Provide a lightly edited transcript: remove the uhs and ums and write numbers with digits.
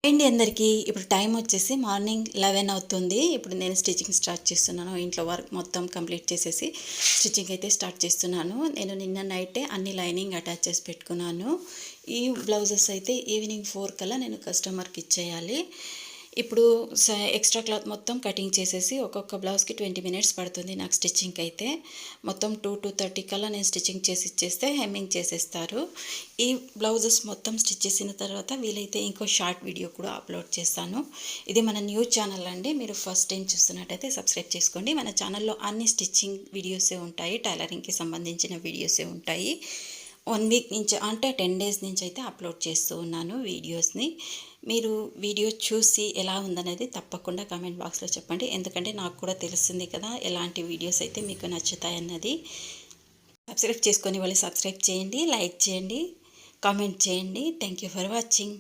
అండి అందరికీ ఇప్పుడు టైం వచ్చేసి మార్నింగ్ 11 అవుతుంది. ఇప్పుడు నేను స్టిచ్చింగ్ స్టార్ట్ చేస్తున్నాను. ఇంట్లో వర్క్ మొత్తం కంప్లీట్ చేసేసి స్టిచ్చింగ్ అయితే స్టార్ట్ చేస్తున్నాను. నేను నిన్న నైటే అన్ని లైనింగ్ అటాచ్ చేసి పెట్టుకున్నాను. ఈ బ్లౌజెస్ అయితే ఈవినింగ్ 4 కల్లా నేను కస్టమర్కి ఇచ్చేయాలి. ఇప్పుడు ఎక్స్ట్రా క్లాత్ మొత్తం కటింగ్ చేసేసి ఒక్కొక్క బ్లౌజ్కి 20 మినిట్స్ పడుతుంది నాకు స్టిచ్చింగ్కి అయితే. మొత్తం 2-2:30 కల్లా నేను స్టిచ్చింగ్ చేసి ఇచ్చేస్తే హెమ్మింగ్ చేసేస్తారు. ఈ బ్లౌజెస్ మొత్తం స్టిచ్ చేసిన తర్వాత వీలైతే ఇంకో షార్ట్ వీడియో కూడా అప్లోడ్ చేస్తాను. ఇది మన న్యూస్ ఛానల్ అండి. మీరు ఫస్ట్ టైం చూస్తున్నట్టయితే సబ్స్క్రైబ్ చేసుకోండి. మన ఛానల్లో అన్ని స్టిచ్చింగ్ వీడియోసే ఉంటాయి, టైలరింగ్కి సంబంధించిన వీడియోసే ఉంటాయి. 1 వీక్ నుంచి అంటే 10 డేస్ నుంచి అయితే అప్లోడ్ చేస్తూ ఉన్నాను వీడియోస్ని. మీరు వీడియో చూసి ఎలా ఉందనేది తప్పకుండా కామెంట్ బాక్స్లో చెప్పండి. ఎందుకంటే నాకు కూడా తెలుస్తుంది కదా ఎలాంటి వీడియోస్ అయితే మీకు నచ్చుతాయన్నది. సబ్స్క్రైబ్ చేసుకొని వాళ్ళు సబ్స్క్రైబ్ చేయండి, లైక్ చేయండి, కామెంట్ చేయండి. Thank you for watching.